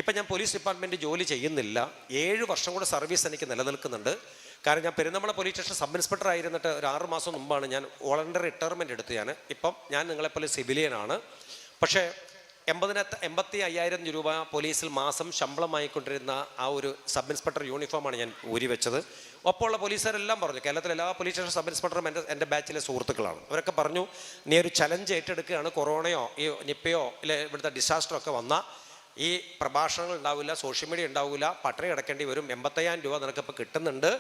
ഇപ്പം ഞാൻ police department ജോലി ചെയ്യുന്നില്ല. 7 വർഷം കൂടെ സർവീസ് എനിക്ക് നിലനിൽക്കുന്നുണ്ട്. കാരണം ഞാൻ Perinthalmanna police station sub inspector ആയിരുന്നിട്ട് ഒരു 6 മാസം മുമ്പാണ് ഞാൻ വോളണ്ടറി റിട്ടയർമെൻറ്റ് എടുത്ത്. ഇപ്പം ഞാൻ നിങ്ങളെപ്പോലെ സിവിലിയനാണ്. പക്ഷേ 85,000 രൂപ പോലീസിൽ മാസം ശമ്പളമായിക്കൊണ്ടിരുന്ന ആ ഒരു സബ് ഇൻസ്പെക്ടർ യൂണിഫോമാണ് ഞാൻ ഊരി വെച്ചത്. ഒപ്പമുള്ള പോലീസുകാരെല്ലാം പറഞ്ഞു, കേരളത്തിലെ എല്ലാ പോലീസ് സ്റ്റേഷൻ സബ് ഇൻസ്പെക്ടറും എൻ്റെ ബാച്ചിലെ സുഹൃത്തുക്കളാണ്. അവരൊക്കെ പറഞ്ഞു, നീ ഒരു ചലഞ്ച് ഏറ്റെടുക്കുകയാണ്. കൊറോണയോ ഈ നിപ്പയോ ഇല്ല ഇവിടുത്തെ ഡിസാസ്റ്ററോ ഒക്കെ വന്നാൽ ഈ പ്രഭാഷണങ്ങൾ ഉണ്ടാവില്ല, സോഷ്യൽ മീഡിയ ഉണ്ടാവില്ല, പട്ടണി കിടക്കേണ്ടി വരും. 85,000 രൂപ നിനക്കിപ്പോൾ കിട്ടുന്നുണ്ട്,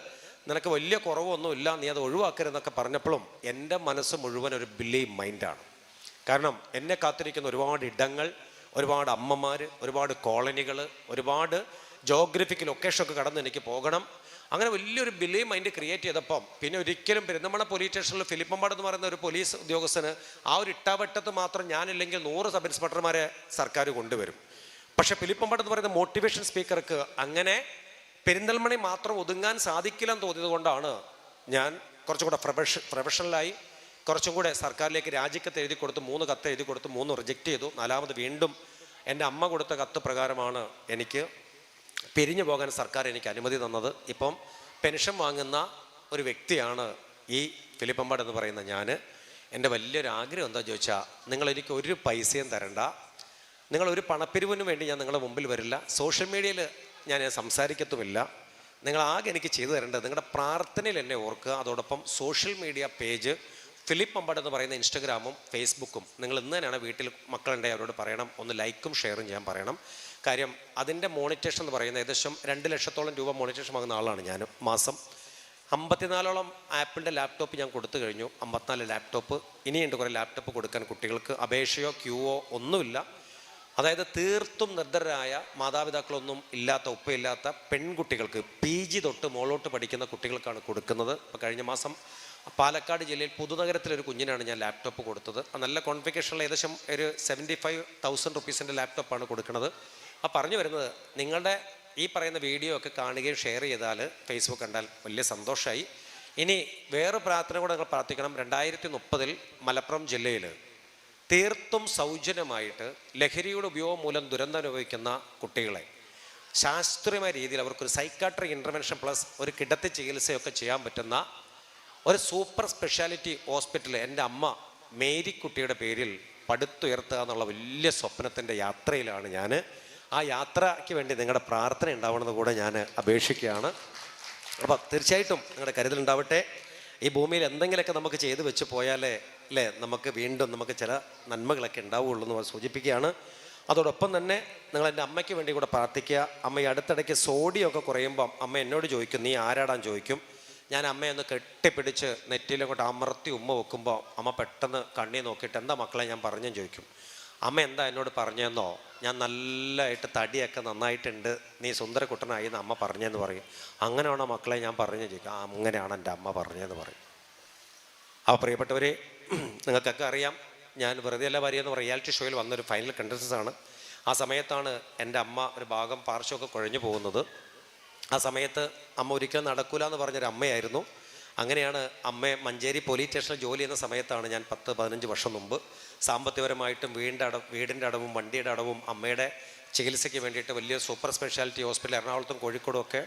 നിനക്ക് വലിയ കുറവൊന്നുമില്ല, നീ അത് ഒഴിവാക്കരുതെന്നൊക്കെ പറഞ്ഞപ്പോഴും എൻ്റെ മനസ്സ് മുഴുവൻ ഒരു ബിലീവ് മൈൻഡാണ്. കാരണം എന്നെ കാത്തിരിക്കുന്ന ഒരുപാട് ഇടങ്ങൾ, ഒരുപാട് അമ്മമാർ, ഒരുപാട് കോളനികൾ, ഒരുപാട് ജോഗ്രഫിക് ലൊക്കേഷനൊക്കെ കടന്ന് എനിക്ക് പോകണം. അങ്ങനെ വലിയൊരു ബിലീവ് മൈൻഡ് ക്രിയേറ്റ് ചെയ്തപ്പം പിന്നെ ഒരിക്കലും പെരുന്തമണ പോലീസ് സ്റ്റേഷനിൽ ഫിലിപ്പമ്പാട് എന്ന് പറയുന്ന ഒരു പോലീസ് ഉദ്യോഗസ്ഥന് ആ ഒരു ഇട്ടാവട്ടത്ത് മാത്രം ഞാനില്ലെങ്കിൽ 100 സബ് ഇൻസ്പെക്ടർമാരെ സർക്കാർ കൊണ്ടുവരും. പക്ഷെ ഫിലിപ്പമ്പാട് എന്ന് പറയുന്ന മോട്ടിവേഷൻ സ്പീക്കർക്ക് അങ്ങനെ പെരിന്തൽമണി മാത്രം ഒതുങ്ങാൻ സാധിക്കില്ലെന്ന് തോന്നിയത് കൊണ്ടാണ് ഞാൻ കുറച്ചും കൂടെ പ്രൊഫഷണലായി കുറച്ചും കൂടെ സർക്കാരിലേക്ക് രാജിക്കത്ത് എഴുതി കൊടുത്ത് 3 കത്ത് എഴുതി കൊടുത്ത് 3 റിജക്റ്റ് ചെയ്തു. 4ാമത് വീണ്ടും എൻ്റെ അമ്മ കൊടുത്ത കത്ത് പ്രകാരമാണ് എനിക്ക് പിരിഞ്ഞു പോകാൻ സർക്കാർ എനിക്ക് അനുമതി തന്നത്. ഇപ്പം പെൻഷൻ വാങ്ങുന്ന ഒരു വ്യക്തിയാണ് ഈ ഫിലിപ്പമ്പാട് എന്ന് പറയുന്ന ഞാൻ. എൻ്റെ വലിയൊരു ആഗ്രഹം എന്താ ചോദിച്ചാൽ, നിങ്ങളെനിക്ക് ഒരു പൈസയും തരണ്ട, നിങ്ങളൊരു പണപ്പിരിവിന് വേണ്ടി ഞാൻ നിങ്ങളുടെ മുമ്പിൽ വരില്ല, സോഷ്യൽ മീഡിയയിൽ ഞാൻ സംസാരിക്കത്തുമില്ല. നിങ്ങളാകെ എനിക്ക് ചെയ്തു തരേണ്ടത് നിങ്ങളുടെ പ്രാർത്ഥനയിൽ എന്നെ ഓർക്കുക. അതോടൊപ്പം social media page Philip Pampad എന്ന് പറയുന്ന ഇൻസ്റ്റഗ്രാമും ഫേസ്ബുക്കും നിങ്ങൾ ഇന്ന് തന്നെയാണ് വീട്ടിൽ മക്കളുണ്ടെങ്കിൽ അവരോട് പറയണം, ഒന്ന് ലൈക്കും ഷെയറും ചെയ്യാൻ പറയണം. കാര്യം അതിൻ്റെ മോണിറ്റേഷൻ എന്ന് പറയുന്നത് ഏകദേശം 2 ലക്ഷത്തോളം രൂപ മോണിറ്റേഷൻ വാങ്ങുന്ന ആളാണ് ഞാൻ. മാസം 54ഓളം ആപ്പിളിൻ്റെ ലാപ്ടോപ്പ് ഞാൻ കൊടുത്തു കഴിഞ്ഞു. 54 ലാപ്ടോപ്പ് ഇനിയുണ്ട്. കുറേ ലാപ്ടോപ്പ് കൊടുക്കാൻ കുട്ടികൾക്ക്. അപേക്ഷയോ ക്യൂവോ ഒന്നുമില്ല. അതായത് തീർത്തും നിർദ്ധരായ മാതാപിതാക്കളൊന്നും ഇല്ലാത്ത, ഉപ്പയില്ലാത്ത പെൺകുട്ടികൾക്ക്, PG തൊട്ട് മുകളോട്ട് പഠിക്കുന്ന കുട്ടികൾക്കാണ് കൊടുക്കുന്നത്. ഇപ്പോൾ കഴിഞ്ഞ മാസം പാലക്കാട് ജില്ലയിൽ പുതുനഗരത്തിലൊരു കുഞ്ഞിനാണ് ഞാൻ ലാപ്ടോപ്പ് കൊടുത്തത്. നല്ല കോൺഫിഗറേഷനിൽ ഏകദേശം ഒരു 75,000 റുപ്പീസിൻ്റെ ലാപ്ടോപ്പാണ് കൊടുക്കുന്നത്. പറഞ്ഞു വരുന്നത്, നിങ്ങളുടെ ഈ പറയുന്ന വീഡിയോ ഒക്കെ കാണുകയും ഷെയർ ചെയ്താൽ, ഫേസ്ബുക്ക് കണ്ടാൽ വലിയ സന്തോഷമായി. ഇനി വേറെ പ്രാർത്ഥന കൂടെ നിങ്ങൾ പ്രാർത്ഥിക്കണം. 2030 മലപ്പുറം ജില്ലയിൽ തീർത്തും സൗജന്യമായിട്ട് ലഹരിയുടെ ഉപയോഗം മൂലം ദുരന്തം അനുഭവിക്കുന്ന കുട്ടികളെ ശാസ്ത്രീയമായ രീതിയിൽ അവർക്കൊരു സൈക്കാട്രിക് ഇൻ്റർവെൻഷൻ പ്ലസ് ഒരു കിടത്തി ചികിത്സയൊക്കെ ചെയ്യാൻ പറ്റുന്ന ഒരു സൂപ്പർ സ്പെഷ്യാലിറ്റി ഹോസ്പിറ്റൽ എൻ്റെ അമ്മ മേരിക്കുട്ടിയുടെ പേരിൽ പടുത്തുയർത്തുക എന്നുള്ള വലിയ സ്വപ്നത്തിൻ്റെ യാത്രയിലാണ് ഞാൻ. ആ യാത്രയ്ക്ക് വേണ്ടി നിങ്ങളുടെ പ്രാർത്ഥന ഉണ്ടാവണമെന്ന് കൂടെ ഞാൻ അപേക്ഷിക്കുകയാണ്. അപ്പോൾ തീർച്ചയായിട്ടും നിങ്ങളുടെ കരുതലുണ്ടാവട്ടെ. ഈ ഭൂമിയിൽ എന്തെങ്കിലുമൊക്കെ നമുക്ക് ചെയ്തു വെച്ച് പോയാലേ അല്ലേ നമുക്ക് വീണ്ടും നമുക്ക് ചില നന്മകളൊക്കെ ഉണ്ടാവുകയുള്ളൂ എന്ന് സൂചിപ്പിക്കുകയാണ്. അതോടൊപ്പം തന്നെ നിങ്ങൾ എൻ്റെ അമ്മയ്ക്ക് വേണ്ടി കൂടെ പ്രാർത്ഥിക്കുക. അമ്മ ഈ അടുത്തിടയ്ക്ക് സോഡിയൊക്കെ കുറയുമ്പം അമ്മ എന്നോട് ചോദിക്കും, നീ ആരാടാൻ ചോദിക്കും. ഞാൻ അമ്മയൊന്ന് കെട്ടിപ്പിടിച്ച് നെറ്റിയിലങ്ങോട്ട് അമർത്തി ഉമ്മ വെക്കുമ്പോൾ അമ്മ പെട്ടെന്ന് കണ്ണി നോക്കിയിട്ട്, എന്താ മക്കളെ ഞാൻ പറഞ്ഞെന്ന് ചോദിക്കും. അമ്മ എന്താ എന്നോട് പറഞ്ഞെന്നോ, ഞാൻ നല്ലതായിട്ട് തടിയൊക്കെ നന്നായിട്ടുണ്ട്, നീ സുന്ദരക്കുട്ടനായി എന്ന് അമ്മ പറഞ്ഞെന്ന് പറയും. അങ്ങനെയാണോ മക്കളെ ഞാൻ പറഞ്ഞു ചോദിക്കും. അങ്ങനെയാണ് എൻ്റെ അമ്മ പറഞ്ഞതെന്ന് പറയും. അപ്പോൾ പ്രിയപ്പെട്ടവരെ, നിങ്ങൾക്കൊക്കെ അറിയാം, ഞാൻ വെറുതെ അല്ല വരികയെന്ന് റിയാലിറ്റി ഷോയിൽ വന്നൊരു ഫൈനൽ കണ്ടസ്റ്റൻസാണ്. ആ സമയത്താണ് എൻ്റെ അമ്മ ഒരു ഭാഗം പാർശ്വമൊക്കെ കുഴഞ്ഞു പോകുന്നത്. ആ സമയത്ത് അമ്മ ഒരിക്കലും നടക്കൂല എന്ന് പറഞ്ഞൊരു അമ്മയായിരുന്നു. അങ്ങനെയാണ് അമ്മയെ മഞ്ചേരി പോലീസ് സ്റ്റേഷനിൽ ജോലി ചെയ്യുന്ന സമയത്താണ് ഞാൻ 10-15 വർഷം മുമ്പ് സാമ്പത്തികപരമായിട്ടും വീടിൻ്റെ അടവും വണ്ടിയുടെ അടവും അമ്മയുടെ ചികിത്സയ്ക്ക് വേണ്ടിയിട്ട് വലിയ സൂപ്പർ സ്പെഷ്യാലിറ്റി ഹോസ്പിറ്റൽ എറണാകുളത്തും കോഴിക്കോടും ഒക്കെ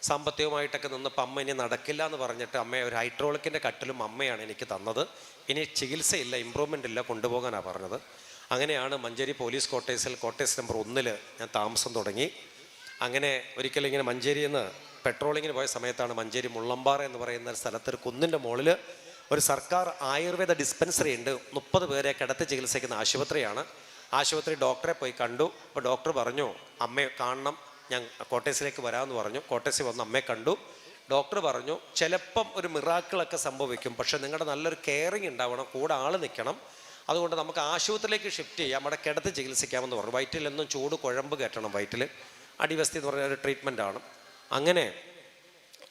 സാമ്പത്തികമായിട്ടൊക്കെ നിന്നപ്പോൾ അമ്മ ഇനി നടക്കില്ല എന്ന് പറഞ്ഞിട്ട് അമ്മയെ ഒരു ഹൈഡ്രോളിക്കിൻ്റെ കട്ടിലും അമ്മയാണ് എനിക്ക് തന്നത്. ഇനി ചികിത്സയില്ല, ഇമ്പ്രൂവ്മെൻ്റ് ഇല്ല, കൊണ്ടുപോകാനാണ് പറഞ്ഞത്. അങ്ങനെയാണ് മഞ്ചേരി പോലീസ് ക്വാർട്ടേഴ്സ് നമ്പർ 1 ഞാൻ താമസം തുടങ്ങി. അങ്ങനെ ഒരിക്കലും ഇങ്ങനെ മഞ്ചേരിയിൽ നിന്ന് പെട്രോളിങ്ങിന് പോയ സമയത്താണ് മഞ്ചേരി മുള്ളമ്പാറ എന്ന് പറയുന്ന സ്ഥലത്ത് ഒരു കുന്നിൻ്റെ മുകളിൽ ഒരു സർക്കാർ ആയുർവേദ ഡിസ്പെൻസറി ഉണ്ട്. 30 പേരെ കിടത്തി ചികിത്സിക്കുന്ന ആശുപത്രിയാണ്. ആശുപത്രി ഡോക്ടറെ പോയി കണ്ടു. അപ്പോൾ ഡോക്ടർ പറഞ്ഞു, അമ്മയെ കാണണം, ഞാൻ കോട്ടേഴ്സിലേക്ക് വരാമെന്ന് പറഞ്ഞു. കോട്ടേഴ്സിൽ വന്ന് അമ്മയെ കണ്ടു. ഡോക്ടർ പറഞ്ഞു, ചിലപ്പം ഒരു മിറാക്കിളൊക്കെ സംഭവിക്കും, പക്ഷേ നിങ്ങളുടെ നല്ലൊരു കെയറിങ് ഉണ്ടാവണം, കൂടെ ആൾ നിൽക്കണം, അതുകൊണ്ട് നമുക്ക് ആശുപത്രിയിലേക്ക് ഷിഫ്റ്റ് ചെയ്യാം, നമ്മുടെ കിടത്തി ചികിത്സിക്കാമെന്ന് പറഞ്ഞു. വയറ്റിൽ എന്നും ചൂട് കുഴമ്പ് കയറ്റണം, വയറ്റിൽ അടിവസ്തി എന്ന് പറഞ്ഞ ഒരു ട്രീറ്റ്മെൻറ്റാണ്. അങ്ങനെ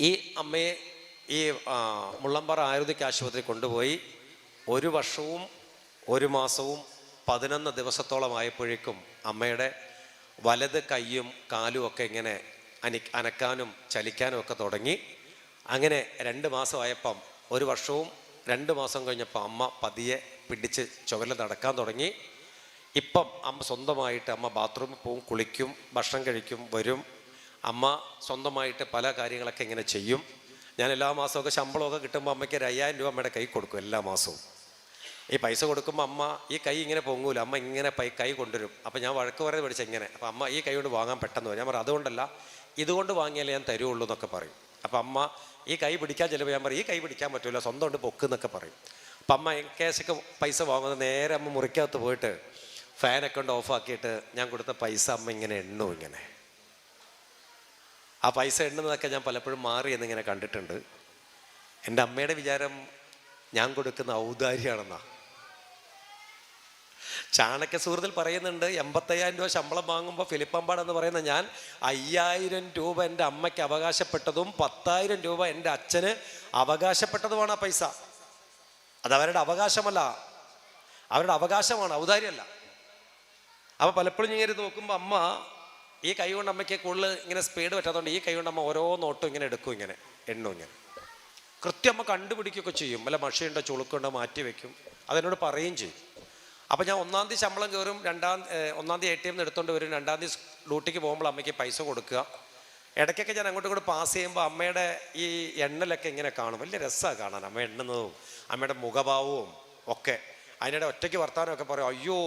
ഈ അമ്മയെ ഈ മുള്ളമ്പാറ ആയുർവേദിക് ആശുപത്രി കൊണ്ടുപോയി 1 വർഷവും 1 മാസവും 11 ദിവസത്തോളം ആയപ്പോഴേക്കും അമ്മയുടെ വലത് കൈയും കാലും ഒക്കെ ഇങ്ങനെ അനക്കാനും ചലിക്കാനും ഒക്കെ തുടങ്ങി. അങ്ങനെ 2 മാസമായപ്പം 1 വർഷവും 2 മാസം കഴിഞ്ഞപ്പോൾ അമ്മ പതിയെ പിടിച്ച് ചുവരിൽ നടക്കാൻ തുടങ്ങി. ഇപ്പം അമ്മ സ്വന്തമായിട്ട് അമ്മ ബാത്റൂമിൽ പോവും, കുളിക്കും, ഭക്ഷണം കഴിക്കും, വരും. അമ്മ സ്വന്തമായിട്ട് പല കാര്യങ്ങളൊക്കെ ഇങ്ങനെ ചെയ്യും. ഞാൻ എല്ലാ മാസമൊക്കെ ശമ്പളമൊക്കെ കിട്ടുമ്പോൾ അമ്മയ്ക്ക് ഒരു 5000 രൂപ അമ്മയുടെ കൈ കൊടുക്കും എല്ലാ മാസവും. ഈ പൈസ കൊടുക്കുമ്പോൾ അമ്മ ഈ കൈ ഇങ്ങനെ പൊങ്ങൂല, അമ്മ ഇങ്ങനെ കൈ കൊണ്ടുവരും. അപ്പോൾ ഞാൻ വഴക്ക് പറയുന്നത് പഠിച്ച ഇങ്ങനെ. അപ്പോൾ അമ്മ ഈ കൈ കൊണ്ട് വാങ്ങാൻ പെട്ടെന്ന് വരും. ഞാൻ പറയും അതുകൊണ്ടല്ല, ഇതുകൊണ്ട് വാങ്ങിയാലേ ഞാൻ തരുള്ളൂ എന്നൊക്കെ പറയും. അപ്പോൾ അമ്മ ഈ കൈ പിടിക്കാൻ ചിലപ്പോൾ ഞാൻ പറയും ഈ കൈ പിടിക്കാൻ പറ്റില്ല, സ്വന്തം കൊണ്ട് പൊക്ക് എന്നൊക്കെ പറയും. അപ്പം അമ്മ കേസൊക്കെ പൈസ വാങ്ങുന്നത് നേരെ അമ്മ മുറിക്കകത്ത് പോയിട്ട് ഫാനൊക്കെ കൊണ്ട് ഓഫാക്കിയിട്ട് ഞാൻ കൊടുത്ത പൈസ അമ്മ ഇങ്ങനെ എണ്ണും. ഇങ്ങനെ ആ പൈസ എണ്ണുന്നതൊക്കെ ഞാൻ പലപ്പോഴും മാറി എന്നിങ്ങനെ കണ്ടിട്ടുണ്ട്. എൻ്റെ അമ്മയുടെ വിചാരം ഞാൻ കൊടുക്കുന്ന ഔദാര്യമാണെന്നാ. ചാണക്യ സുഹൃത്തിൽ പറയുന്നുണ്ട്, 85,000 രൂപ ശമ്പളം വാങ്ങുമ്പോൾ ഫിലിപ്പമ്പാടെന്ന് പറയുന്ന ഞാൻ 5000 രൂപ എൻ്റെ അമ്മയ്ക്ക് അവകാശപ്പെട്ടതും 10,000 രൂപ എൻ്റെ അച്ഛന് അവകാശപ്പെട്ടതുമാണ് ആ പൈസ. അതവരുടെ അവകാശമല്ല, അവരുടെ അവകാശമാണ്, ഔദാര്യമല്ല. അപ്പോൾ പലപ്പോഴും ഇങ്ങനെ നോക്കുമ്പോൾ അമ്മ ഈ കൈ കൊണ്ട് അമ്മയ്ക്ക് കൂടുതൽ ഇങ്ങനെ സ്പീഡ് പറ്റാത്തതുകൊണ്ട് ഈ കൈ കൊണ്ട് അമ്മ ഓരോ നോട്ടും ഇങ്ങനെ എടുക്കും, ഇങ്ങനെ എണ്ണും. ഇങ്ങനെ കൃത്യം അമ്മ കണ്ടുപിടിക്കുകയൊക്കെ ചെയ്യും. വല്ല മഷയുണ്ടോ ചുളുക്കുണ്ടോ മാറ്റി വെക്കും, അതെന്നോട് പറയുകയും ചെയ്യും. അപ്പോൾ ഞാൻ 1-ാം തീയതി ശമ്പളം കയറും, 1-ാം തീയതി ATM എടുത്തുകൊണ്ട് വരും, 2-ാം തീയതി ഡ്യൂട്ടിക്ക് പോകുമ്പോൾ അമ്മയ്ക്ക് പൈസ കൊടുക്കുക. ഇടയ്ക്കൊക്കെ ഞാൻ അങ്ങോട്ടും ഇങ്ങോട്ട് പാസ് ചെയ്യുമ്പോൾ അമ്മയുടെ ഈ എണ്ണലൊക്കെ ഇങ്ങനെ കാണും. വലിയ രസമാണ് കാണാൻ അമ്മ എണ്ണുന്നതും അമ്മയുടെ മുഖഭാവവും ഒക്കെ. അതിനിടെ ഒറ്റയ്ക്ക് വർത്താനമൊക്കെ പറയും, അയ്യോ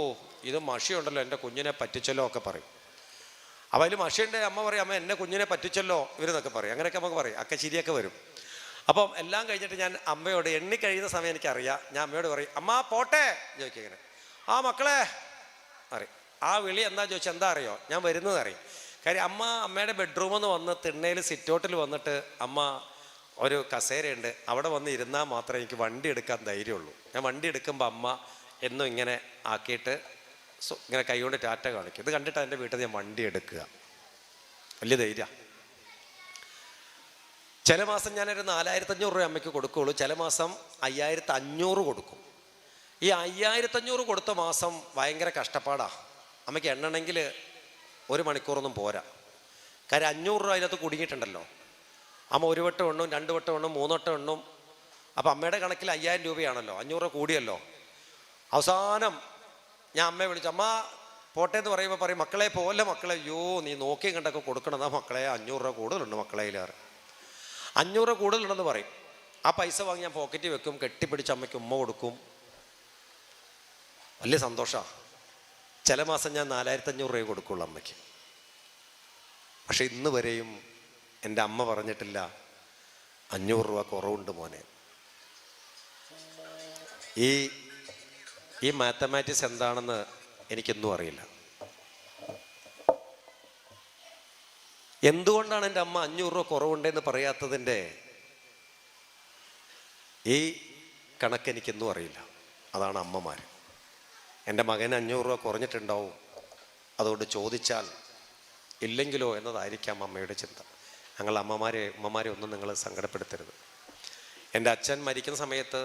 ഇത് മഷിയുണ്ടല്ലോ, എൻ്റെ കുഞ്ഞിനെ പറ്റിച്ചല്ലോ ഒക്കെ പറയും. അപ്പോൾ അതിൽ മഷിയുണ്ട് അമ്മ പറയും, അമ്മ എന്നെ കുഞ്ഞിനെ പറ്റിച്ചല്ലോ ഇവരെന്നൊക്കെ പറയും. അങ്ങനെയൊക്കെ നമുക്ക് പറയും, ഒക്കെ ചിരിയൊക്കെ വരും. അപ്പം എല്ലാം കഴിഞ്ഞിട്ട് ഞാൻ അമ്മയോട് എണ്ണി കഴിയുന്ന സമയം എനിക്കറിയാം, ഞാൻ അമ്മയോട് പറയും അമ്മ പോട്ടെ ചോദിക്കും. ഇങ്ങനെ ആ മക്കളെ അറിയും. ആ വിളി എന്താ ചോദിച്ചാൽ എന്താ അറിയോ, ഞാൻ വരുന്നത് അറിയും. കാര്യം അമ്മയുടെ ബെഡ്റൂമിൽ നിന്ന് വന്ന് തിണ്ണയിൽ സിറ്റൗട്ടിൽ വന്നിട്ട് അമ്മ ഒരു കസേരയുണ്ട്, അവിടെ വന്ന് ഇരുന്നാൽ മാത്രമേ എനിക്ക് വണ്ടി എടുക്കാൻ ധൈര്യമുള്ളൂ. ഞാൻ വണ്ടി എടുക്കുമ്പോൾ അമ്മ എന്നും ഇങ്ങനെ ആക്കിയിട്ട് ഇങ്ങനെ കൈകൊണ്ട് ടാറ്റ കാണിക്കും. ഇത് കണ്ടിട്ട് എൻ്റെ വീട്ടിൽ ഞാൻ വണ്ടി എടുക്കുക, വലിയ ധൈര്യം. ചില മാസം ഞാനൊരു 4500 രൂപ അമ്മയ്ക്ക് കൊടുക്കുകയുള്ളൂ, ചില മാസം 5500 കൊടുക്കും. ഈ 5500 കൊടുത്ത മാസം ഭയങ്കര കഷ്ടപ്പാടാണ്. അമ്മയ്ക്ക് എണ്ണണമെങ്കിൽ 1 മണിക്കൂറൊന്നും പോരാ. കാര്യം 500 രൂപ അതിനകത്ത് കുടുങ്ങിയിട്ടുണ്ടല്ലോ. അമ്മ 1 വട്ടം എണ്ണും, 2 വട്ടം എണ്ണും, 3 വട്ടം എണ്ണും. അപ്പം അമ്മയുടെ കണക്കിൽ 5000 രൂപയാണല്ലോ, 500 രൂപ കൂടിയല്ലോ. അവസാനം ഞാൻ അമ്മയെ വിളിച്ചു, അമ്മ പോട്ടെ എന്ന് പറയുമ്പോൾ പറയും മക്കളെ പോലെ മക്കളെ, അയ്യോ നീ നോക്കിയും കണ്ടൊക്കെ കൊടുക്കണതാ മക്കളെ, 500 രൂപ കൂടുതലുണ്ട് മക്കളയിലേറെ, 500 രൂപ കൂടുതലുണ്ടെന്ന് പറയും. ആ പൈസ വാങ്ങി ഞാൻ പോക്കറ്റിൽ വെക്കും, കെട്ടിപ്പിടിച്ച് അമ്മയ്ക്ക് ഉമ്മ കൊടുക്കും. വലിയ സന്തോഷമാണ്. ചില മാസം ഞാൻ 4500 രൂപ കൊടുക്കുള്ളൂ അമ്മയ്ക്ക്. പക്ഷെ ഇന്ന് വരെയും എൻ്റെ അമ്മ പറഞ്ഞിട്ടില്ല 500 രൂപ കുറവുണ്ട് മോനെ. ഈ മാത്തമാറ്റിക്സ് എന്താണെന്ന് എനിക്കൊന്നും അറിയില്ല. എന്തുകൊണ്ടാണ് എൻ്റെ അമ്മ 500 രൂപ കുറവുണ്ടെന്ന് പറയാത്തതിൻ്റെ ഈ കണക്ക് എനിക്കൊന്നും അറിയില്ല. അതാണ് അമ്മമാർ. എൻ്റെ മകന് 500 രൂപ കുറഞ്ഞിട്ടുണ്ടാവും, അതുകൊണ്ട് ചോദിച്ചാൽ ഇല്ലെങ്കിലോ എന്നതായിരിക്കാം അമ്മയുടെ ചിന്ത. ഞങ്ങൾ ഉമ്മമാരെ ഒന്നും നിങ്ങൾ സങ്കടപ്പെടുത്തരുത്. എൻ്റെ അച്ഛൻ മരിക്കുന്ന സമയത്ത്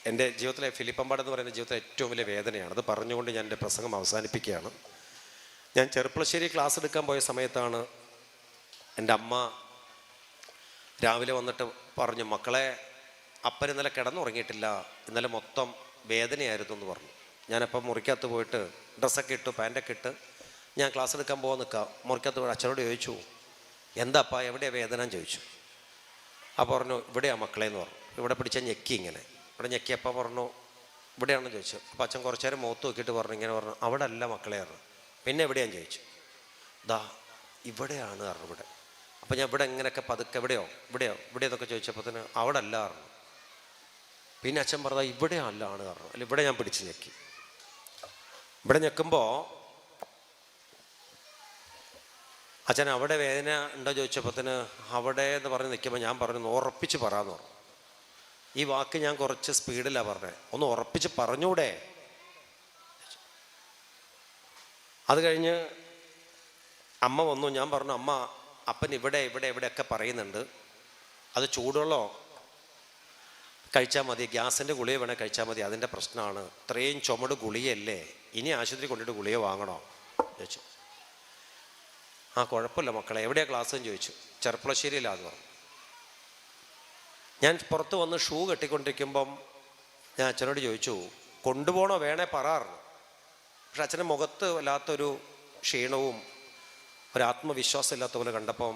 എൻ്റെ ജീവിതത്തിലെ ഫിലിപ്പമ്പാട് എന്ന് പറയുന്ന ജീവിതത്തിലെ ഏറ്റവും വലിയ വേദനയാണ്. അത് പറഞ്ഞുകൊണ്ട് ഞാൻ എൻ്റെ പ്രസംഗം അവസാനിപ്പിക്കുകയാണ്. ഞാൻ ചെറുപ്പളശ്ശേരി ക്ലാസ് എടുക്കാൻ പോയ സമയത്താണ് എൻ്റെ അമ്മ രാവിലെ വന്നിട്ട് പറഞ്ഞു, മക്കളെ അപ്പൻ ഇന്നലെ കിടന്നുറങ്ങിയിട്ടില്ല, ഇന്നലെ മൊത്തം വേദനയായിരുന്നു എന്ന് പറഞ്ഞു. ഞാനപ്പം മുറിക്കകത്ത് പോയിട്ട് ഡ്രസ്സൊക്കെ ഇട്ടു, പാൻറ്റൊക്കെ ഇട്ട് ഞാൻ ക്ലാസ് എടുക്കാൻ പോകാൻ നിൽക്കാം. മുറിക്കകത്ത് പോയി അച്ഛനോട് ചോദിച്ചു, എന്താപ്പാ എവിടെയാണ് വേദന എന്ന് ചോദിച്ചു. അപ്പോൾ പറഞ്ഞു ഇവിടെയാണ് മക്കളെ എന്ന് പറഞ്ഞു. ഇവിടെ പിടിച്ച ഞെക്കി, ഇങ്ങനെ ഇവിടെ ഞെക്കിയപ്പോൾ പറഞ്ഞു ഇവിടെയാണെന്ന് ചോദിച്ചു. അപ്പോൾ അച്ഛൻ കുറച്ച് നേരം മുഖത്ത് നോക്കിയിട്ട് പറഞ്ഞു, ഇങ്ങനെ പറഞ്ഞു അവിടെ അല്ല മക്കളെ പറഞ്ഞു. പിന്നെ എവിടെയാന്ന് ചോദിച്ചു. ദാ ഇവിടെയാണ് പറഞ്ഞു, ഇവിടെ. അപ്പോൾ ഞാൻ ഇവിടെ എങ്ങനെയൊക്കെ പതുക്കെ എവിടെയോ എന്നൊക്കെ ചോദിച്ചപ്പോൾ തന്നെ അവിടെ അല്ല പറഞ്ഞു. പിന്നെ അച്ഛൻ പറഞ്ഞാൽ ഇവിടെ അല്ലാണ് പറഞ്ഞു. അല്ല ഇവിടെ ഞാൻ പിടിച്ച് ഞെക്കി. ഇവിടെ ഞെക്കുമ്പോൾ അച്ഛൻ അവിടെ വേദന ഉണ്ടോ ചോദിച്ചപ്പോഴത്തേന് അവിടെ എന്ന് പറഞ്ഞ് നിൽക്കുമ്പോൾ ഞാൻ പറഞ്ഞു ഉറപ്പിച്ച് പറയാമെന്ന് പറഞ്ഞു. ഈ വാക്ക് ഞാൻ കുറച്ച് സ്പീഡിലാണ് പറഞ്ഞത്, ഒന്ന് ഉറപ്പിച്ച് പറഞ്ഞൂടെ. അത് കഴിഞ്ഞ് അമ്മ വന്നു. ഞാൻ പറഞ്ഞു അമ്മ അപ്പൻ ഇവിടെയൊക്കെ പറയുന്നുണ്ട്, അത് ചൂടുവെള്ളമോ കഴിച്ചാൽ മതി, ഗ്യാസിൻ്റെ ഗുളിക വേണേൽ കഴിച്ചാൽ മതി, അതിൻ്റെ പ്രശ്നമാണ്, ഇത്രയും ചുമട് ഗുളികയല്ലേ, ഇനി ആശുപത്രി കൊണ്ടിട്ട് ഗുളിക വാങ്ങണോ ചോദിച്ചു. ആ കുഴപ്പമില്ല മക്കളെ, എവിടെയാണ് ക്ലാസ് എന്ന് ചോദിച്ചു. ചെറുപ്പളശ്ശേരിയിലാന്ന് പറഞ്ഞു. ഞാൻ പുറത്ത് വന്ന് ഷൂ കെട്ടിക്കൊണ്ടിരിക്കുമ്പം ഞാൻ അച്ഛനോട് ചോദിച്ചു, കൊണ്ടുപോകണോ വേണേ പറയാറുണ്ട്. പക്ഷെ അച്ഛൻ്റെ മുഖത്ത് വല്ലാത്തൊരു ക്ഷീണവും ഒരാത്മവിശ്വാസം ഇല്ലാത്ത പോലെ കണ്ടപ്പം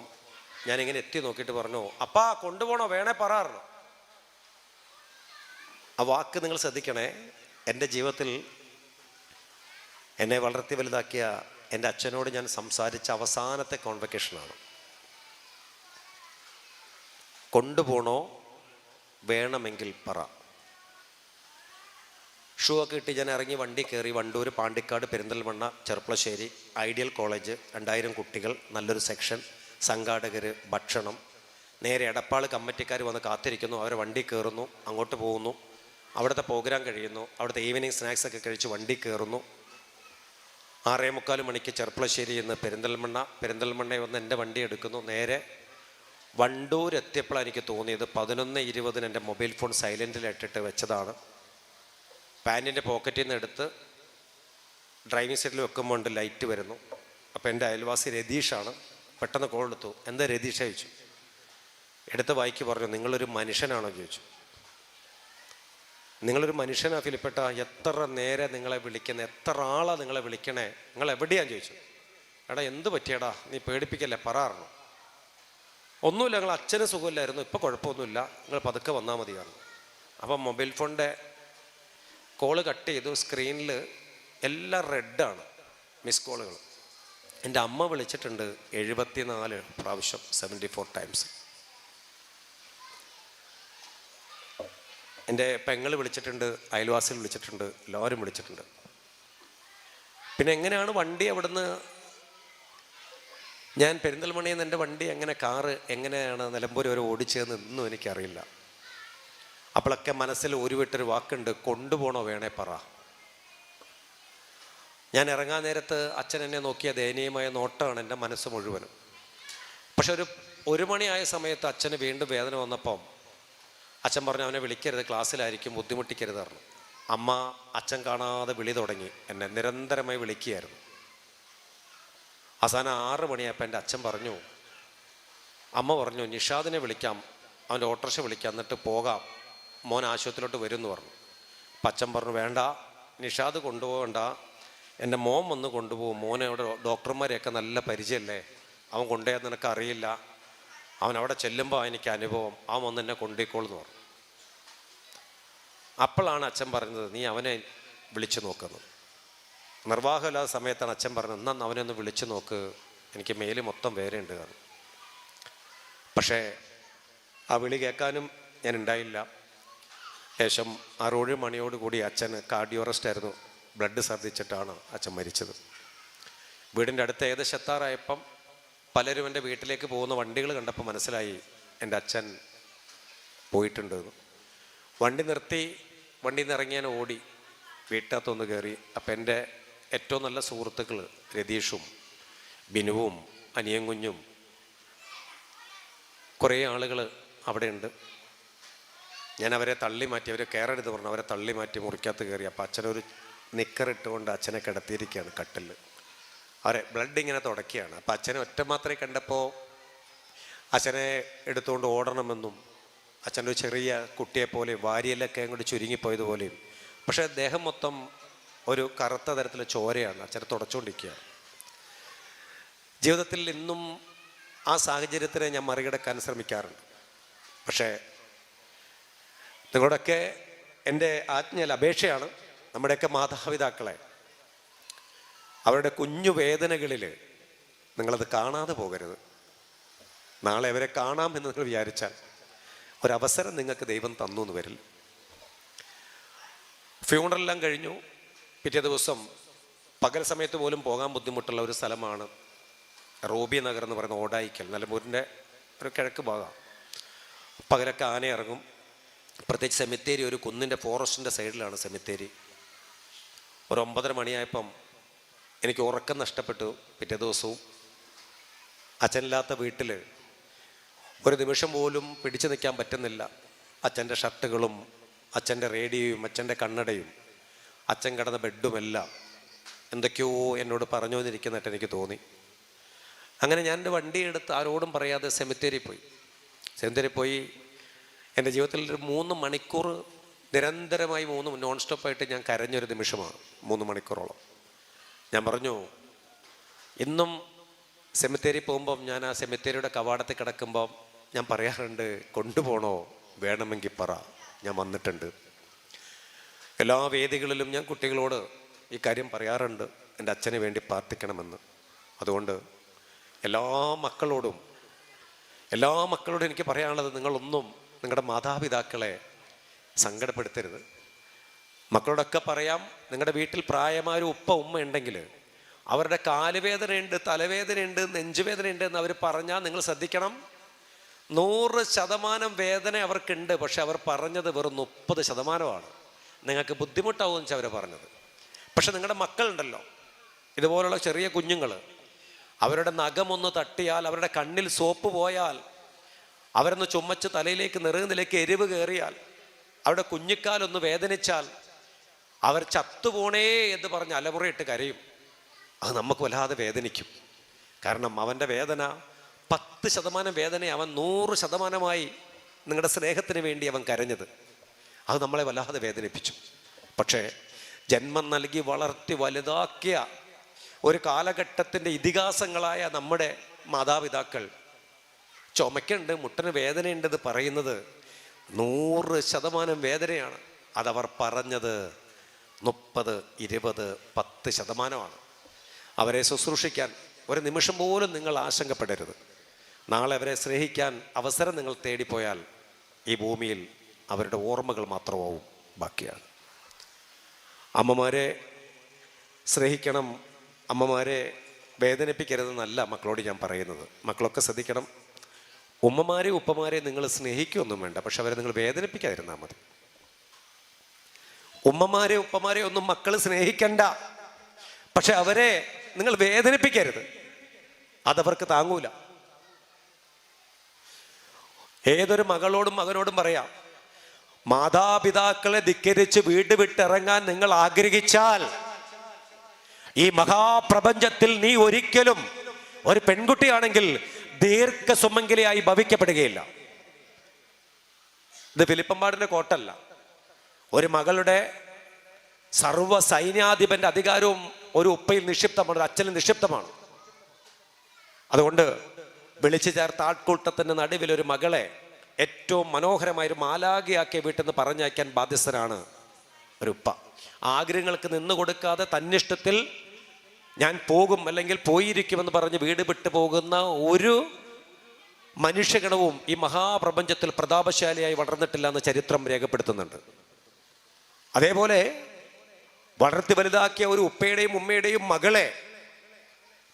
ഞാനിങ്ങനെ എത്തി നോക്കിയിട്ട് പറഞ്ഞു, അപ്പാ കൊണ്ടുപോകണോ വേണേ പറയാറുണ്ട്. ആ വാക്ക് നിങ്ങൾ ശ്രദ്ധിക്കണേ. എൻ്റെ ജീവിതത്തിൽ എന്നെ വളർത്തി വലുതാക്കിയ എൻ്റെ അച്ഛനോട് ഞാൻ സംസാരിച്ച അവസാനത്തെ കോൺവെക്കേഷനാണ്. കൊണ്ടുപോകണോ വേണമെങ്കിൽ പറ. ഷൂ ഒക്കെ ഇട്ട് ഞാൻ ഇറങ്ങി വണ്ടി കയറി. വണ്ടൂർ, പാണ്ടിക്കാട്, പെരിന്തൽമണ്ണ, ചെർപ്പളശ്ശേരി, ഐഡിയൽ കോളേജ്, 2000 കുട്ടികൾ, നല്ലൊരു സെക്ഷൻ, സംഘാടകർ, ഭക്ഷണം. നേരെ എടപ്പാൾ കമ്മിറ്റിക്കാർ വന്ന് കാത്തിരിക്കുന്നു. അവർ വണ്ടി കയറുന്നു, അങ്ങോട്ട് പോകുന്നു. അവിടുത്തെ പ്രോഗ്രാം കഴിയുന്നു. അവിടുത്തെ ഈവനിങ് സ്നാക്സ് ഒക്കെ കഴിച്ച് വണ്ടി കയറുന്നു. 6:45 മണിക്ക് ചെർപ്പളശ്ശേരി എന്ന് പെരിന്തൽമണ്ണയിൽ വന്ന് എൻ്റെ വണ്ടി എടുക്കുന്നു. നേരെ വണ്ടൂർ എത്തിയപ്പോഴാണ് എനിക്ക് തോന്നിയത് 11:20 എൻ്റെ മൊബൈൽ ഫോൺ സൈലൻറ്റിലിട്ടിട്ട് വെച്ചതാണ്. പാൻറ്റിൻ്റെ പോക്കറ്റിൽ നിന്ന് എടുത്ത് ഡ്രൈവിംഗ് സീറ്റിൽ വെക്കുമ്പോൾ ലൈറ്റ് വരുന്നു. അപ്പോൾ എൻ്റെ അയൽവാസി രതീഷാണ്. പെട്ടെന്ന് കോൾ എടുത്തു. എന്താ രതീഷ ചോദിച്ചു. എടുത്ത് വായിക്ക് പറഞ്ഞു, നിങ്ങളൊരു മനുഷ്യനാണോ ചോദിച്ചു. നിങ്ങളൊരു മനുഷ്യനാ ഫിലിപ്പേട്ട, എത്ര നേരെ നിങ്ങളെ വിളിക്കുന്നത്, എത്ര ആളാണ് നിങ്ങളെ വിളിക്കണേ, നിങ്ങൾ എവിടെയാന്ന് ചോദിച്ചു. എടാ എന്ത് പറ്റിയടാ, നീ പേടിപ്പിക്കല്ലേ, പറയാറുണ്ട്. ഒന്നുമില്ല, നിങ്ങൾ അച്ഛന് സുഖമില്ലായിരുന്നു, ഇപ്പോൾ കുഴപ്പമൊന്നുമില്ല, നിങ്ങൾ പതുക്കെ വന്നാൽ മതിയാണ്. അപ്പം മൊബൈൽ ഫോണിൻ്റെ കോള് കട്ട് ചെയ്തു. സ്ക്രീനിൽ എല്ലാം റെഡാണ്, മിസ് കോളുകൾ. എൻ്റെ അമ്മ വിളിച്ചിട്ടുണ്ട് 74 പ്രാവശ്യം, 74 ടൈംസ്. എൻ്റെ പെങ്ങൾ വിളിച്ചിട്ടുണ്ട്, അയൽവാസികൾ വിളിച്ചിട്ടുണ്ട്, എല്ലാവരും വിളിച്ചിട്ടുണ്ട്. പിന്നെ എങ്ങനെയാണ് വണ്ടി അവിടുന്ന്, ഞാൻ പെരിന്തൽമണ്ണയിൽ നിന്ന് എൻ്റെ വണ്ടി കാറ് എങ്ങനെയാണ് നിലമ്പൂർ വരെ ഓടിച്ചതെന്ന് ഇന്നും എനിക്കറിയില്ല. അപ്പോഴൊക്കെ മനസ്സിൽ ഉരുവിട്ടൊരു വാക്കുണ്ട്, കൊണ്ടുപോകണോ വേണേ പറ. ഞാൻ ഇറങ്ങാൻ നേരത്ത് അച്ഛൻ എന്നെ നോക്കിയ ദയനീയമായ നോട്ടമാണ് എൻ്റെ മനസ്സ് മുഴുവനും. പക്ഷെ ഒരു മണിയായ സമയത്ത് അച്ഛന് വീണ്ടും വേദന വന്നപ്പം അച്ഛൻ പറഞ്ഞു, അവനെ വിളിക്കരുത്, ക്ലാസ്സിലായിരിക്കും, ബുദ്ധിമുട്ടിക്കരുത് പറഞ്ഞു. അമ്മ അച്ഛൻ കാണാതെ വിളി തുടങ്ങി, എന്നെ നിരന്തരമായി വിളിക്കുകയായിരുന്നു. അവസാനം 6 മണിയായപ്പോൾ എൻ്റെ അച്ഛൻ പറഞ്ഞു, അമ്മ പറഞ്ഞു നിഷാദിനെ വിളിക്കാം, അവൻ്റെ ഓട്ടോറിക്ഷ വിളിക്കാം, എന്നിട്ട് പോകാം, മോൻ ആശുപത്രിയിലോട്ട് വരും എന്ന് പറഞ്ഞു. അപ്പം അച്ഛൻ പറഞ്ഞു, വേണ്ട, നിഷാദ് കൊണ്ടുപോകണ്ട, എൻ്റെ മോൻ വന്ന് കൊണ്ടുപോകും, മോനെ അവിടെ ഡോക്ടർമാരെയൊക്കെ നല്ല പരിചയമല്ലേ, അവൻ കൊണ്ടുപോയെന്ന് നിനക്ക് അറിയില്ല, അവൻ അവിടെ ചെല്ലുമ്പോൾ എനിക്ക് അനുഭവം, അവൻ വന്ന് എന്നെ കൊണ്ടുപോയിക്കോളെന്ന് പറഞ്ഞു. അപ്പോഴാണ് അച്ഛൻ പറഞ്ഞത്, നീ അവനെ വിളിച്ചു നോക്കുന്നത്. നിർവാഹമില്ലാത്ത സമയത്താണ് അച്ഛൻ പറഞ്ഞത്, എന്നാൽ അവനെ ഒന്ന് വിളിച്ചു നോക്ക്, എനിക്ക് മേല് മൊത്തം വേറെ ഉണ്ട് കാരണം. പക്ഷേ ആ വിളി കേൾക്കാനും ഞാൻ ഉണ്ടായില്ല. ശേഷം 6 മണിയോടുകൂടി അച്ഛന് കാർഡിയോ അറസ്റ്റ് ആയിരുന്നു, ബ്ലഡ് ഛർദ്ദിച്ചിട്ടാണ് അച്ഛൻ മരിച്ചത്. വീടിൻ്റെ അടുത്ത് ഏകദേശം എത്താറായപ്പം പലരും എൻ്റെ വീട്ടിലേക്ക് പോകുന്ന വണ്ടികൾ കണ്ടപ്പോൾ മനസ്സിലായി എൻ്റെ അച്ഛൻ പോയിട്ടുണ്ടെന്ന്. വണ്ടി നിർത്തി, വണ്ടിയിൽ നിന്ന് ഇറങ്ങി ഞാൻ ഓടി വീട്ടിനകത്തൊന്ന് കയറി. അപ്പം എൻ്റെ ഏറ്റവും നല്ല സുഹൃത്തുക്കൾ രതീഷും ബിനുവും അനിയൻ കുഞ്ഞും കുറേ ആളുകൾ അവിടെ ഉണ്ട്. ഞാൻ അവരെ തള്ളി മാറ്റി, അവർ കയറരുത് പറഞ്ഞു, അവരെ തള്ളി മാറ്റി മുറിക്കകത്ത് കയറി. അപ്പം അച്ഛനൊരു നിക്കറിട്ടുകൊണ്ട് അച്ഛനെ കിടത്തിയിരിക്കുകയാണ് കട്ടിൽ. അവരെ ബ്ലഡ് ഇങ്ങനെ തുടക്കുകയാണ്. അപ്പം അച്ഛനെ ഒറ്റ മാത്രമേ കണ്ടപ്പോൾ അച്ഛനെ എടുത്തുകൊണ്ട് ഓടണമെന്നും അച്ഛൻ്റെ ഒരു ചെറിയ കുട്ടിയെപ്പോലെ വാരിയെല്ലൊക്കെ അങ്ങോട്ട് ചുരുങ്ങിപ്പോയതുപോലെയും, പക്ഷേ ദേഹം മൊത്തം ഒരു കറുത്ത തരത്തിലെ ചോരയാണ്. അച്ഛനെ തുടച്ചുകൊണ്ടിരിക്കുക. ജീവിതത്തിൽ ഇന്നും ആ സാഹചര്യത്തിനെ ഞാൻ മറികടക്കാൻ ശ്രമിക്കാറുണ്ട്. പക്ഷേ നിങ്ങളുടെയൊക്കെ എൻ്റെ ആജ്ഞയിൽ അപേക്ഷയാണ്, നമ്മുടെയൊക്കെ മാതാപിതാക്കളെ അവരുടെ കുഞ്ഞു വേദനകളിൽ നിങ്ങളത് കാണാതെ പോകരുത്. നാളെ അവരെ കാണാമെന്ന് നിങ്ങൾ വിചാരിച്ചാൽ ഒരവസരം നിങ്ങൾക്ക് ദൈവം തന്നു എന്ന് വരില്ല. ഫ്യൂണറെല്ലാം കഴിഞ്ഞു. പിറ്റേ ദിവസം പകൽ സമയത്ത് പോലും പോകാൻ ബുദ്ധിമുട്ടുള്ള ഒരു സ്ഥലമാണ് റോബി നഗർ എന്ന് പറയുന്ന ഓടായിക്കൽ, നിലമ്പൂരിൻ്റെ ഒരു കിഴക്ക് ഭാഗം. പകലൊക്കെ ആന ഇറങ്ങും. പ്രത്യേകിച്ച് സെമിത്തേരി ഒരു കുന്നിൻ്റെ ഫോറസ്റ്റിൻ്റെ സൈഡിലാണ് സെമിത്തേരി. ഒരു 9:30 മണിയായപ്പം എനിക്ക് ഉറക്കം നഷ്ടപ്പെട്ടു. പിറ്റേ ദിവസവും അച്ഛനില്ലാത്ത വീട്ടിൽ ഒരു നിമിഷം പോലും പിടിച്ചു നിൽക്കാൻ പറ്റുന്നില്ല. അച്ഛൻ്റെ ഷർട്ടുകളും അച്ഛൻ്റെ റേഡിയോയും അച്ഛൻ്റെ കണ്ണടയും അച്ഛൻ കിടന്ന ബെഡുമെല്ലാം എന്തൊക്കെയോ എന്നോട് പറഞ്ഞു എന്നിരിക്കുന്നതായിട്ട് എനിക്ക് തോന്നി. അങ്ങനെ ഞാൻ എൻ്റെ വണ്ടി എടുത്ത് ആരോടും പറയാതെ സെമിത്തേരി പോയി. എൻ്റെ ജീവിതത്തിൽ ഒരു 3 മണിക്കൂർ നിരന്തരമായി നോൺ സ്റ്റോപ്പായിട്ട് ഞാൻ കരഞ്ഞൊരു നിമിഷമാണ് 3 മണിക്കൂറോളം. ഞാൻ പറഞ്ഞു, ഇന്നും സെമിത്തേരി പോകുമ്പം ഞാൻ ആ സെമിത്തേരിയുടെ കവാടത്തിൽ കിടക്കുമ്പം ഞാൻ പറയാറുണ്ട്, കൊണ്ടുപോകണോ, വേണമെങ്കിൽ പറ, ഞാൻ വന്നിട്ടുണ്ട്. എല്ലാ വേദികളിലും ഞാൻ കുട്ടികളോട് ഈ കാര്യം പറയാറുണ്ട്, എൻ്റെ അച്ഛന് വേണ്ടി പ്രാർത്ഥിക്കണമെന്ന്. അതുകൊണ്ട് എല്ലാ മക്കളോടും എനിക്ക് പറയാനുള്ളത്, നിങ്ങളൊന്നും നിങ്ങളുടെ മാതാപിതാക്കളെ സങ്കടപ്പെടുത്തരുത്. മക്കളോടൊക്കെ പറയാം, നിങ്ങളുടെ വീട്ടിൽ പ്രായമായ ഉപ്പ ഉമ്മ ഉണ്ടെങ്കിൽ അവരുടെ കാലുവേദനയുണ്ട്, തലവേദനയുണ്ട്, നെഞ്ചുവേദനയുണ്ട് എന്ന് അവർ പറഞ്ഞാൽ നിങ്ങൾ ശ്രദ്ധിക്കണം. 100% വേദന അവർക്കുണ്ട്, പക്ഷെ അവർ പറഞ്ഞത് വെറും 30%. നിങ്ങൾക്ക് ബുദ്ധിമുട്ടാവും വെച്ചാൽ അവർ പറഞ്ഞത്. പക്ഷെ നിങ്ങളുടെ മക്കളുണ്ടല്ലോ, ഇതുപോലുള്ള ചെറിയ കുഞ്ഞുങ്ങൾ, അവരുടെ നഖമൊന്ന് തട്ടിയാൽ, അവരുടെ കണ്ണിൽ സോപ്പ് പോയാൽ, അവരൊന്ന് ചുമച്ച് തലയിലേക്ക് നെറുകുന്നിലേക്ക് എരിവ് കയറിയാൽ, അവരുടെ കുഞ്ഞിക്കാലൊന്ന് വേദനിച്ചാൽ, അവർ ചത്തുപോണേ എന്ന് പറഞ്ഞ് അലമുറയിട്ട് കരയും. അത് നമുക്ക് വല്ലാതെ വേദനിക്കും. കാരണം അവൻ്റെ വേദന 10% വേദന അവൻ 100%മായി നിങ്ങളുടെ സ്നേഹത്തിന് വേണ്ടി അവൻ കരഞ്ഞത്. അത് നമ്മളെ വല്ലാതെ വേദനിപ്പിച്ചു. പക്ഷേ ജന്മം നൽകി വളർത്തി വലുതാക്കിയ ഒരു കാലഘട്ടത്തിൻ്റെ ഇതിഹാസങ്ങളായ നമ്മുടെ മാതാപിതാക്കൾ ചുമക്കുണ്ട്, മുട്ടിന് വേദനയുണ്ടെന്ന് പറയുന്നത് 100% വേദനയാണ്. അതവർ പറഞ്ഞത് 30, 20, 10%. അവരെ ശുശ്രൂഷിക്കാൻ ഒരു നിമിഷം പോലും നിങ്ങൾ ആശങ്കപ്പെടരുത്. നാളെ അവരെ സ്നേഹിക്കാൻ അവസരം നിങ്ങൾ തേടിപ്പോയാൽ ഈ ഭൂമിയിൽ അവരുടെ ഓർമ്മകൾ മാത്രമാവും ബാക്കിയാണ്. അമ്മമാരെ സ്നേഹിക്കണം, അമ്മമാരെ വേദനിപ്പിക്കരുതെന്നല്ല മക്കളോട് ഞാൻ പറയുന്നത്. മക്കളൊക്കെ ശ്രദ്ധിക്കണം, ഉമ്മമാരെ ഉപ്പമാരെ നിങ്ങൾ സ്നേഹിക്കുകയൊന്നും വേണ്ട, പക്ഷെ അവരെ നിങ്ങൾ വേദനിപ്പിക്കാതിരുന്നാൽ മതി. ഉമ്മമാരെ ഉപ്പമാരെ ഒന്നും മക്കൾ സ്നേഹിക്കണ്ട, പക്ഷെ അവരെ നിങ്ങൾ വേദനിപ്പിക്കരുത്. അതവർക്ക് താങ്ങൂല. ഏതൊരു മകളോടും മകനോടും പറയാം, മാതാപിതാക്കളെ ധിക്കരിച്ച് വീട് വിട്ടിറങ്ങാൻ നിങ്ങൾ ആഗ്രഹിച്ചാൽ ഈ മഹാപ്രപഞ്ചത്തിൽ നീ ഒരിക്കലും ഒരു പെൺകുട്ടിയാണെങ്കിൽ ദീർഘസുമംഗലിയായി ഭവിക്കപ്പെടുകയില്ല. ഇത് ഫിലിപ്പമ്പാടിന്റെ കോട്ടല്ല. ഒരു മകളുടെ സർവ സൈന്യാധിപന്റെ അധികാരവും ഒരു ഉപ്പയിൽ നിക്ഷിപ്തമാണ്, ഒരു അച്ഛനിൽ നിക്ഷിപ്തമാണ്. അതുകൊണ്ട് വിളിച്ചു ചേർത്ത ആൾക്കൂട്ടത്തിന്റെ നടുവിൽ ഒരു മകളെ ഏറ്റവും മനോഹരമായൊരു മാലാഖയാക്കിയ വീട്ടിൽ നിന്ന് പറഞ്ഞയക്കാൻ ബാധ്യസ്ഥനാണ് ഒരു ഉപ്പ. ആഗ്രഹങ്ങൾക്ക് നിന്ന് കൊടുക്കാതെ തന്നിഷ്ടത്തിൽ ഞാൻ പോകും അല്ലെങ്കിൽ പോയിരിക്കുമെന്ന് പറഞ്ഞ് വീട് വിട്ടു പോകുന്ന ഒരു മനുഷ്യഗണവും ഈ മഹാപ്രപഞ്ചത്തിൽ പ്രതാപശാലിയായി വളർന്നിട്ടില്ല എന്ന് ചരിത്രം രേഖപ്പെടുത്തുന്നുണ്ട്. അതേപോലെ വളർത്തി വലുതാക്കിയ ഒരു ഉപ്പയുടെയും ഉമ്മയുടെയും മകളെ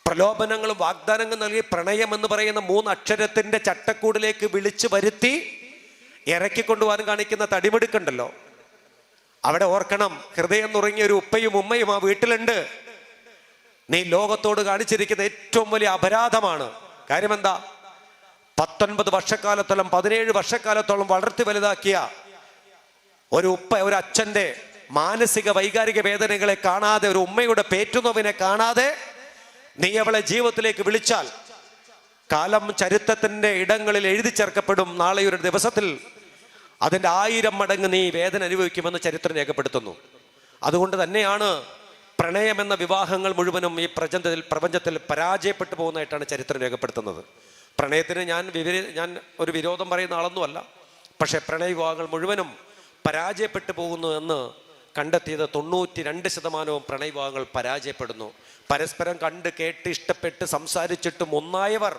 പ്രലോഭനങ്ങളും വാഗ്ദാനങ്ങളും നൽകി പ്രണയം എന്ന് പറയുന്ന 3 അക്ഷരത്തിന്റെ ചട്ടക്കൂടിലേക്ക് വിളിച്ചു വരുത്തി ഇറക്കിക്കൊണ്ടുപോകാൻ കാണിക്കുന്ന തടിമെടുക്കുണ്ടല്ലോ, അവിടെ ഓർക്കണം, ഹൃദയം നുറങ്ങിയ ഒരു ഉപ്പയും ഉമ്മയും ആ വീട്ടിലുണ്ട്. നീ ലോകത്തോട് കാണിച്ചിരിക്കുന്ന ഏറ്റവും വലിയ അപരാധമാണ്. കാര്യം എന്താ? 19 വർഷക്കാലത്തോളം 17 വർഷക്കാലത്തോളം വളർത്തി വലുതാക്കിയ ഒരു ഉപ്പ, ഒരു അച്ഛൻ്റെ മാനസിക വൈകാരിക വേദനകളെ കാണാതെ, ഒരു ഉമ്മയുടെ പേറ്റുന്നവിനെ കാണാതെ നീ അവളെ ജീവിതത്തിലേക്ക് വിളിച്ചാൽ കാലം ചരിത്രത്തിന്റെ ഇടങ്ങളിൽ എഴുതി ചേർക്കപ്പെടും. നാളെ ഒരു ദിവസത്തിൽ അതിൻ്റെ 1000 മടങ്ങ് നീ വേദന അനുഭവിക്കുമെന്ന് ചരിത്രം രേഖപ്പെടുത്തുന്നു. അതുകൊണ്ട് തന്നെയാണ് പ്രണയം എന്ന വിവാഹങ്ങൾ മുഴുവനും ഈ പ്രപഞ്ചത്തിൽ പരാജയപ്പെട്ടു പോകുന്നതായിട്ടാണ് ചരിത്രം രേഖപ്പെടുത്തുന്നത്. പ്രണയത്തിന് ഞാൻ ഒരു വിരോധം പറയുന്ന ആളൊന്നുമല്ല, പക്ഷേ പ്രണയ വിവാഹങ്ങൾ മുഴുവനും പരാജയപ്പെട്ടു പോകുന്നു എന്ന് കണ്ടെത്തിയത് 92% പ്രണയവിവാഹങ്ങൾ പരാജയപ്പെടുന്നു. പരസ്പരം കണ്ട് കേട്ട് ഇഷ്ടപ്പെട്ട് സംസാരിച്ചിട്ടും ഒന്നായവർ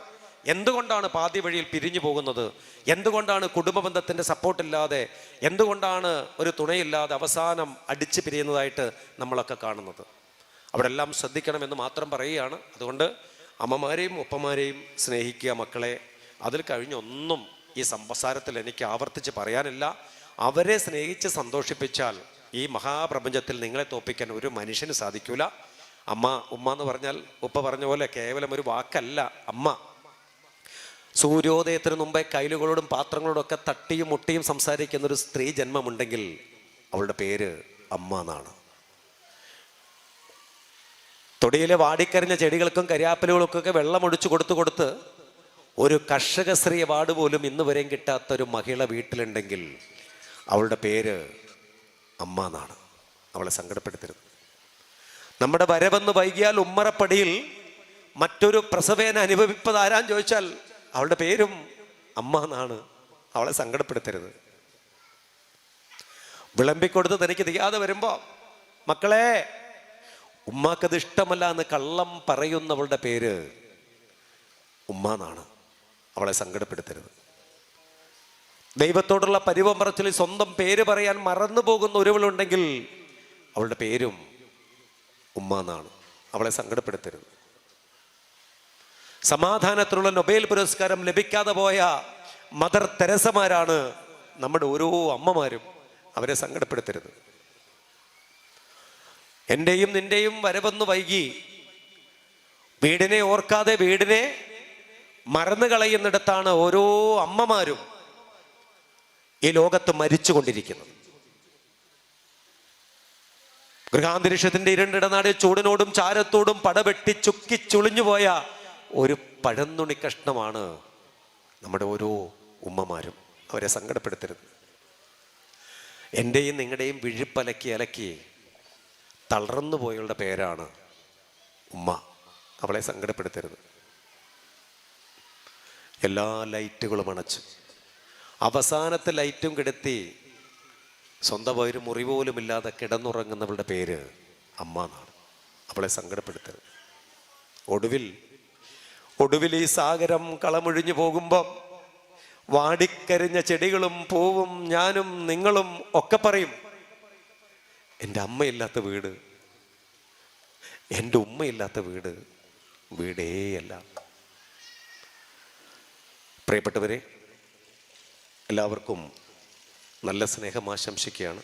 എന്തുകൊണ്ടാണ് പാതി വഴിയിൽ പിരിഞ്ഞു പോകുന്നത്? എന്തുകൊണ്ടാണ് കുടുംബ ബന്ധത്തിൻ്റെ സപ്പോർട്ടില്ലാതെ, എന്തുകൊണ്ടാണ് ഒരു തുണയില്ലാതെ അവസാനം അടിച്ചു പിരിയുന്നതായിട്ട് നമ്മളൊക്കെ കാണുന്നത്? അവിടെ എല്ലാം ശ്രദ്ധിക്കണമെന്ന് മാത്രം പറയുകയാണ്. അതുകൊണ്ട് അമ്മമാരെയും ഉപ്പമാരെയും സ്നേഹിക്കുക മക്കളെ. അതിൽ കഴിഞ്ഞൊന്നും ഈ സംസാരത്തിൽ എനിക്ക് ആവർത്തിച്ച് പറയാനില്ല. അവരെ സ്നേഹിച്ച് സന്തോഷിപ്പിച്ചാൽ ഈ മഹാപ്രപഞ്ചത്തിൽ നിങ്ങളെ തോപ്പിക്കാൻ ഒരു മനുഷ്യന് സാധിക്കൂല. ഉമ്മ എന്ന് പറഞ്ഞാൽ ഉപ്പ പറഞ്ഞ പോലെ കേവലം ഒരു വാക്കല്ല. അമ്മ സൂര്യോദയത്തിന് മുമ്പേ കൈലുകളോടും പാത്രങ്ങളോടും ഒക്കെ തട്ടിയും മുട്ടിയും സംസാരിക്കുന്ന ഒരു സ്ത്രീ ജന്മമുണ്ടെങ്കിൽ അവളുടെ പേര് അമ്മ എന്നാണ്. തൊടിയിലെ വാടിക്കരിഞ്ഞ ചെടികൾക്കും കരിയാപ്പലുകൾക്കൊക്കെ വെള്ളമൊഴിച്ചു കൊടുത്ത് ഒരു കർഷക സ്ത്രീ അവാർഡ് പോലും ഇന്ന് വരെയും കിട്ടാത്തൊരു മഹിള വീട്ടിലുണ്ടെങ്കിൽ അവളുടെ പേര് അമ്മ എന്നാണ്. അവളെ സങ്കടപ്പെടുത്തരുത്. നമ്മുടെ വരവെന്ന് വൈകിയാൽ ഉമ്മറപ്പടിയിൽ മറ്റൊരു പ്രസവേന അനുഭവിപ്പത് ആരാന്ന് ചോദിച്ചാൽ അവളുടെ പേരും അമ്മ എന്നാണ്. അവളെ സങ്കടപ്പെടുത്തരുത്. വിളമ്പിക്കൊടുത്ത് തനിക്ക് തിരിയാതെ വരുമ്പോ മക്കളെ ഉമ്മാക്കത് ഇഷ്ടമല്ല എന്ന് കള്ളം പറയുന്നവളുടെ പേര് ഉമ്മ എന്നാണ്. അവളെ സങ്കടപ്പെടുത്തരുത്. ദൈവത്തോടുള്ള പരിവം പറച്ചിൽ സ്വന്തം പേര് പറയാൻ മറന്നു പോകുന്ന ഒരുവളുണ്ടെങ്കിൽ അവളുടെ പേരും ഉമ്മ എന്നാണ്. അവളെ സങ്കടപ്പെടുത്തരുത്. സമാധാനത്തിനുള്ള നൊബേൽ പുരസ്കാരം ലഭിക്കാതെ പോയ മദർ തെരേസമാരാണ് നമ്മുടെ ഓരോ അമ്മമാരും. അവരെ സങ്കടപ്പെടുത്തരുത്. എൻ്റെയും നിന്റെയും വരവെന്ന് വൈകി വീടിനെ ഓർക്കാതെ വീടിനെ മറന്നു കളയുന്നിടത്താണ് ഓരോ അമ്മമാരും ഈ ലോകത്ത് മരിച്ചുകൊണ്ടിരിക്കുന്നത്. ഗൃഹാന്തരീക്ഷത്തിന്റെ ഇരുണ്ടിടനാട് ചൂടിനോടും ചാരത്തോടും പടവെട്ടി ചുക്കി ചുളിഞ്ഞുപോയ ഒരു പഴന്തുണി കഷ്ണമാണ് നമ്മുടെ ഓരോ ഉമ്മമാരും. അവരെ സങ്കടപ്പെടുത്തരുത്. എൻ്റെയും നിങ്ങളുടെയും വിഴിപ്പലക്കി അലക്കി തളർന്നു പോയവളുടെ പേരാണ് ഉമ്മ. അവളെ സങ്കടപ്പെടുത്തരുത്. എല്ലാ ലൈറ്റുകളും അണച്ച് അവസാനത്തെ ലൈറ്റും കെടുത്തി സ്വന്തം ഒരു മുറി പോലും ഇല്ലാതെ കിടന്നുറങ്ങുന്നവളുടെ പേര് അമ്മ എന്നാണ്. അവളെ സങ്കടപ്പെടുത്തരുത്. ഒടുവിൽ ഈ സാഗരം കളമൊഴിഞ്ഞു പോകുമ്പം വാടിക്കരിഞ്ഞ ചെടികളും പൂവും ഞാനും നിങ്ങളും ഒക്കെ പറയും എൻ്റെ അമ്മയില്ലാത്ത വീട്, എൻ്റെ ഉമ്മയില്ലാത്ത വീട് വീടേയല്ല. പ്രിയപ്പെട്ടവരെ, എല്ലാവർക്കും നല്ല സ്നേഹം ആശംസിക്കുകയാണ്.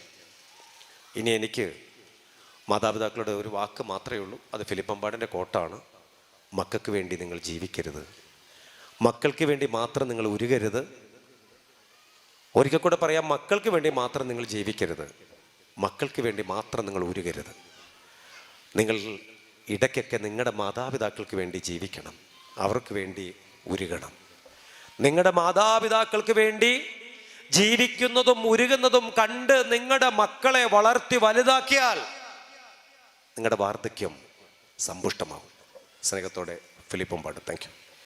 ഇനി എനിക്ക് മാതാപിതാക്കളുടെ ഒരു വാക്ക് മാത്രമേ ഉള്ളൂ. അത് ഫിലിപ്പമ്പാടിൻ്റെ കോട്ടാണ്. മക്കൾക്ക് വേണ്ടി നിങ്ങൾ ജീവിക്കരുത്. മക്കൾക്ക് വേണ്ടി മാത്രം നിങ്ങൾ ഉരുകരുത്. ഒരിക്കൽ കൂടെ പറയാം, മക്കൾക്ക് വേണ്ടി മാത്രം നിങ്ങൾ ജീവിക്കരുത്. മക്കൾക്ക് വേണ്ടി മാത്രം നിങ്ങൾ ഉരുകരുത്. നിങ്ങൾ ഇടയ്ക്കൊക്കെ നിങ്ങളുടെ മാതാപിതാക്കൾക്ക് വേണ്ടി ജീവിക്കണം. അവർക്ക് വേണ്ടി ഉരുകണം. നിങ്ങളുടെ മാതാപിതാക്കൾക്ക് വേണ്ടി ജീവിക്കുന്നതും ഉരുകുന്നതും കണ്ട് നിങ്ങളുടെ മക്കളെ വളർത്തി വലുതാക്കിയാൽ നിങ്ങളുടെ വാർദ്ധക്യം സമ്പുഷ്ടമാവും. സ്നേഹത്തോടെ ഫിലിപ്പമ്പാട്. Thank you.